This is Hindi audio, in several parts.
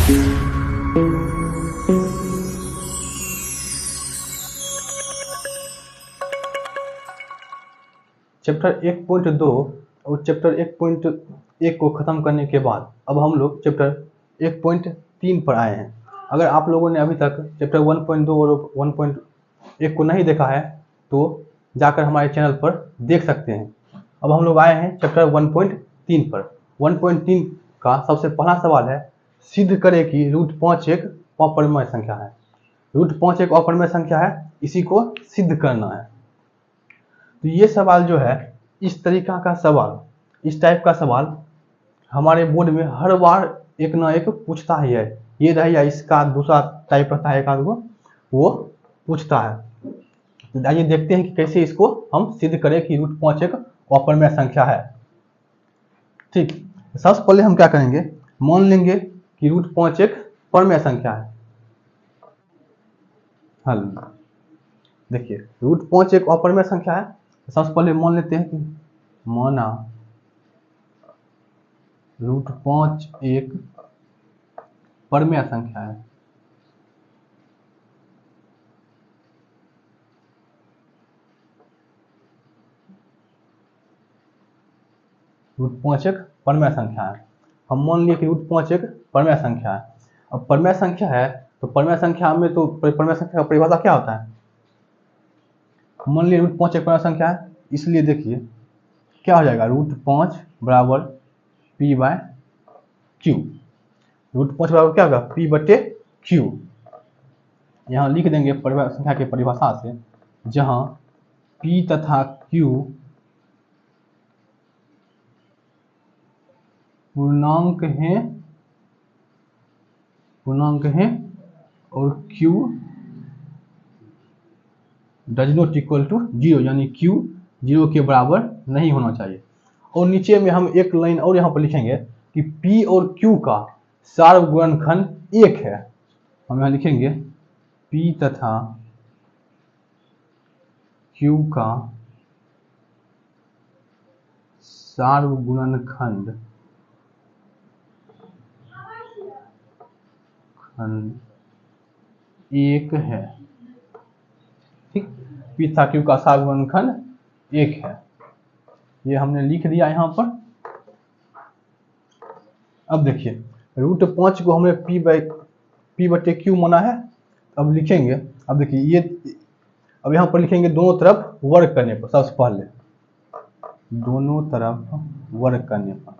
चैप्टर 1.2 और चैप्टर 1.1 को ख़त्म करने के बाद अब हम लोग चैप्टर 1.3 पर आए हैं। अगर आप लोगों ने अभी तक चैप्टर 1.2 और 1.1 को नहीं देखा है तो जाकर हमारे चैनल पर देख सकते हैं। अब हम लोग आए हैं चैप्टर 1.3 पर। 1.3 का सबसे पहला सवाल है, सिद्ध करें कि √5 एक अपरिमेय संख्या है। √5 एक अपरिमेय संख्या है, इसी को सिद्ध करना है। तो ये सवाल जो है, इस तरीका का सवाल, इस टाइप का सवाल हमारे बोर्ड में हर बार एक ना एक पूछता ही है। ये रहे या इसका दूसरा टाइप रहता है एक आध को, वो पूछता है। तो आइए देखते हैं कि कैसे इसको हम सिद्ध करें कि √5 एक अपरिमेय संख्या है। ठीक, सबसे पहले हम क्या करेंगे, मान लेंगे कि √5 एक परिमेय संख्या है। हल देखिए, √5 एक अपरिमेय संख्या है। सबसे पहले मान लेते हैं कि माना √5 एक परिमेय संख्या है। √5 एक परिमेय संख्या है। हम मान लिए कि √5 एक परिमेय संख्या है। अब परिमेय संख्या है तो परिमेय संख्या में तो परिमेय संख्या का परिभाषा क्या होता है? मान लिए √5 एक परिमेय संख्या है, इसलिए देखिए क्या हो जाएगा, √5 बराबर p/q। √5 बराबर क्या होगा, p/q। यहाँ लिख देंगे परिमेय संख्या की परिभाषा से, जहाँ p तथा q पूर्णांक हैं और q does not equal to 0, यानी q 0 के बराबर नहीं होना चाहिए। और नीचे में हम एक लाइन और यहाँ पर लिखेंगे कि p और q का सार्वगुणनखंड 1 है। हम यहाँ लिखेंगे p तथा q का सार्वगुणनखंड 1 है। ठीक, p तथा q का सार्वगुणनखंड 1 है। ये हमने लिख दिया यहाँ पर। अब देखिए, √5 को हमने p/q माना है। अब लिखेंगे, अब देखिए ये, अब यहाँ पर लिखेंगे दोनों तरफ वर्ग करने पर। सबसे पहले दोनों तरफ वर्ग करने पर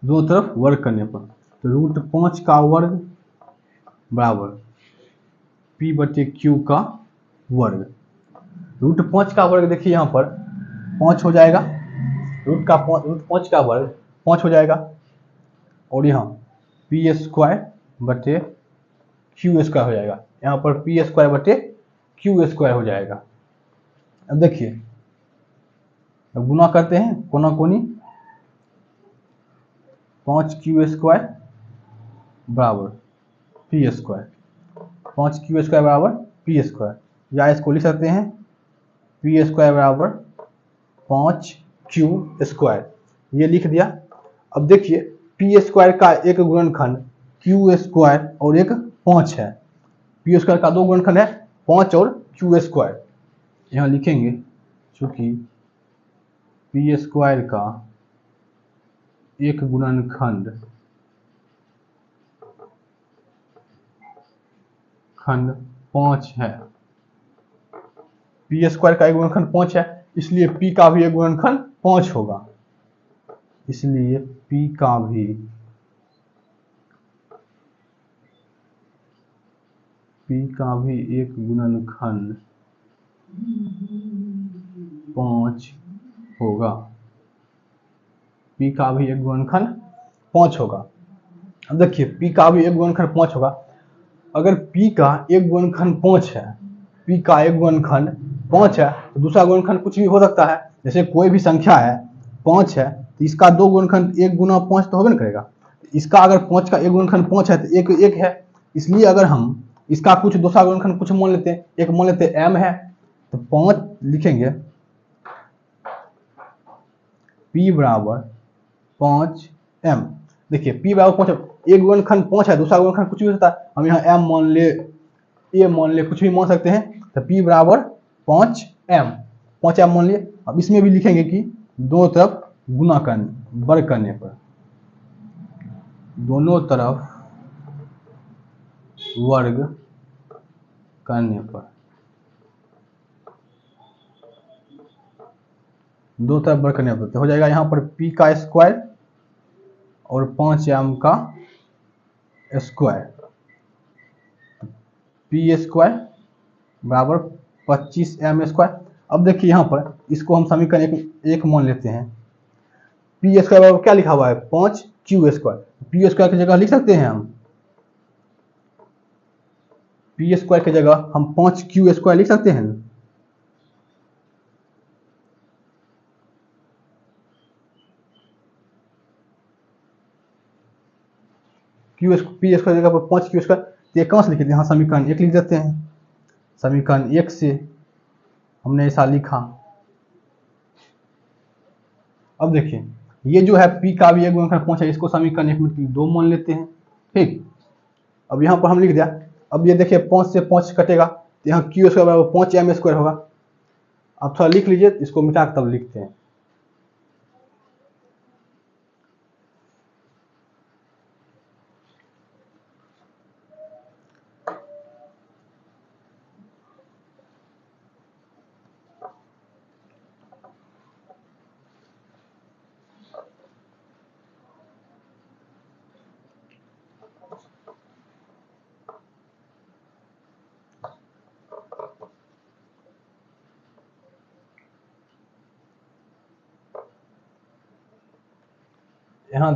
तो √5 का वर्ग बराबर p/q का वर्ग। √5 का वर्ग देखिए यहाँ पर 5 हो जाएगा, √5 का वर्ग 5 हो जाएगा, और यहाँ p²/q² हो जाएगा। यहाँ पर p²/q² हो जाएगा। अब देखिए, अब गुना करते हैं कोना कोनी, 5q² बराबर p², 5q² बराबर p², या इसको लिख सकते हैं p² बराबर 5q²। ये लिख दिया। अब देखिए, p² का एक गुणनखंड q² और एक 5 है। p² का दो गुणनखंड है 5 और q²। यहाँ लिखेंगे चूंकि p² का एक गुणनखंड 5 है, p² का एक गुणनखंड 5 है, इसलिए p का भी एक गुणनखंड 5 होगा। इसलिए p का भी एक गुणनखंड 5 होगा। p का भी एक गुणनखंड 5 होगा। अब देखिए, p का भी एक गुणनखंड 5 होगा। अगर p का एक गुणनखंड 5 है, p का एक गुणनखंड 5 है, तो दूसरा गुणनखंड कुछ भी हो सकता है। जैसे कोई भी संख्या है 5 है, तो इसका दो गुणनखंड 1 गुना 5 तो होगा ना करेगा। इसका अगर 5 का एक गुणनखंड 5 है तो 1 1 है। इसलिए अगर हम इसका कुछ दूसरा गुणनखंड कुछ मान लेते हैं, एक मान लेते हैं m है, तो 5 लिखेंगे p बराबर 5m। देखिए p बराबर 5, एक गुणनखंड 5 है, दूसरा गुणनखंड कुछ भी हो सकता है, हम यहाँ m मान ले, a मान ले, कुछ भी मान सकते हैं, तो p बराबर 5m मान लिए। अब इसमें भी लिखेंगे कि दोनों तरफ गुना करने, वर्ग करने पर, दोनों तरफ वर्ग करने पर, दो तरफ वर्ग करने पर तो हो जाएगा यहाँ पर p का स्क्वायर और 5m का स्क्वायर, p स्क्वायर बराबर 25m स्क्वायर। अब देखिए यहाँ पर इसको हम समीकरण एक मान लेते हैं, p स्क्वायर बराबर क्या लिखा हुआ है 5q स्क्वायर, p स्क्वायर की जगह लिख सकते हैं हम, p स्क्वायर की जगह हम 5q स्क्वायर लिख सकते हैं। p स्क्वायर जगह पर 5q स्क्वायर, ये कहाँ से लिखे थे, यहाँ समीकरण एक लिख देते हैं, समीकरण एक से हमने ऐसा लिखा। अब देखिए ये जो है p का भी एक गुणनखंड 5 है, इसको समीकरण एक में 2 मान लेते हैं, ठीक। अब यहाँ पर हम लिख दिया। अब ये देखिए 5 से 5 कटेगा तो यहाँ q स्क्वायर बराबर 5m स्क्वायर होगा। अब थोड़ा लिख लीजिए, इसको मिटा के तब लिखते हैं। यहाँ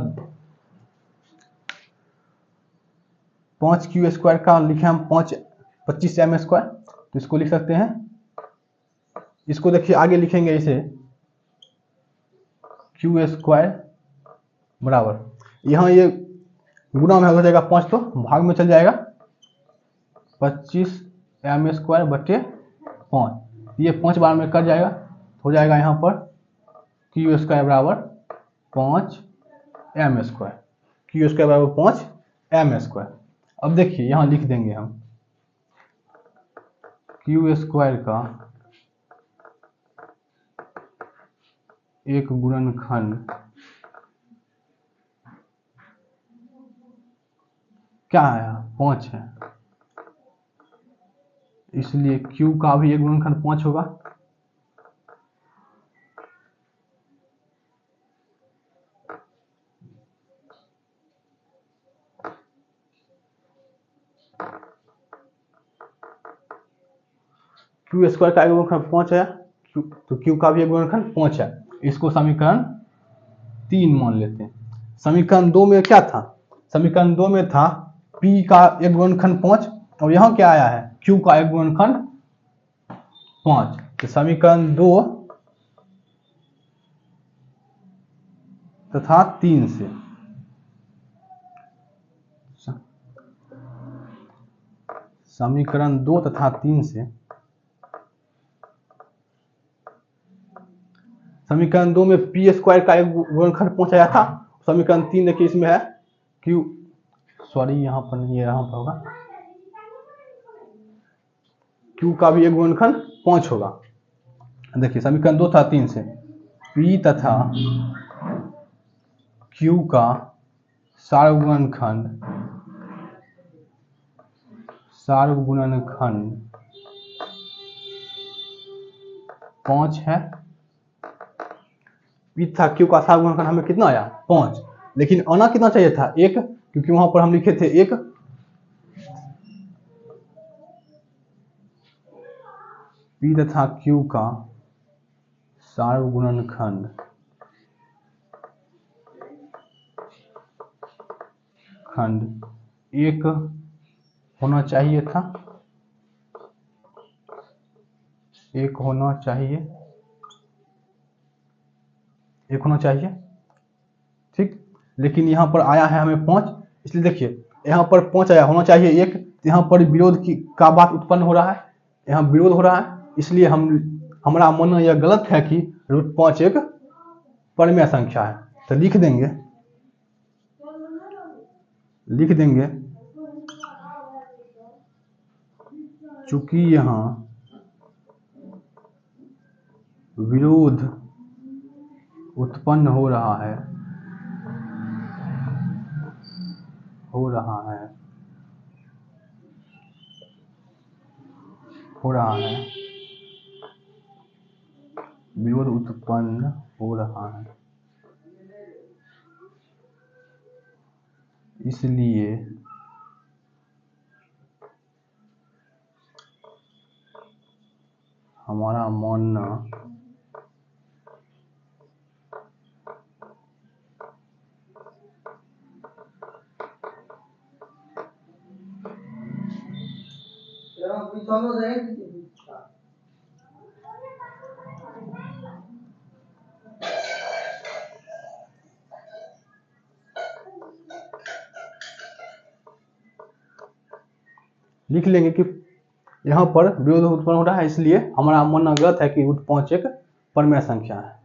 5q स्क्वायर का लिखे हम 25m स्क्वायर, तो इसको लिख सकते हैं। इसको देखिए आगे लिखेंगे इसे q स्क्वायर बराबर, यहाँ ये गुना में हो जाएगा 5 तो भाग में चल जाएगा 25m स्क्वायर बटे 5, ये 5 बार में कट जाएगा, हो जाएगा यहाँ पर q स्क्वायर बराबर 5m स्क्वायर, q स्क्वायर बराबर 5m स्क्वायर। अब देखिए यहाँ लिख देंगे हम q स्क्वायर का एक गुणनखंड क्या है 5 है, इसलिए q का भी एक गुणनखंड 5 होगा। q स्क्वायर का एक गुणनखंड 5 है, तो q का भी एक गुणनखंड 5 है, इसको समीकरण 3 मान लेते हैं। समीकरण 2 में क्या था, समीकरण 2 में था p का एक गुणनखंड 5 और यहाँ क्या आया है q का एक गुणनखंड 5, तो समीकरण 2 तथा 3 से समीकरण 2 तथा 3 से समीकरण 2 में p स्क्वायर का एक गुणनखंड 5 आया था, समीकरण 3 देखिए इसमें है q, सॉरी यहाँ पर नहीं है, यहाँ पर होगा q का भी एक गुणनखंड 5 होगा। देखिए समीकरण 2 था 3 से p तथा q का सार्वगुणनखंड 5 है, p था q का सार्वगुणनखंड हमें कितना आया 5, लेकिन आना कितना चाहिए था 1, क्योंकि वहां पर हम लिखे थे 1। p तथा q का सार्वगुणनखंड खंड 1 होना चाहिए था, 1 होना चाहिए, 1 होना चाहिए, ठीक। लेकिन यहाँ पर आया है हमें 5, इसलिए देखिए यहाँ पर 5 आया, होना चाहिए 1, यहाँ पर विरोध का बात उत्पन्न हो रहा है, यहाँ विरोध हो रहा है, इसलिए हमारा मानना यह गलत है कि √5 एक परमेय संख्या है। तो लिख देंगे चूंकि यहाँ विरोध उत्पन्न हो रहा है विरोध उत्पन्न हो रहा है, इसलिए हमारा मानना लिख लेंगे कि यहाँ पर विरोध उत्पन्न हो रहा है, इसलिए हमारा मानना गलत है कि √5 एक परमेय संख्या है।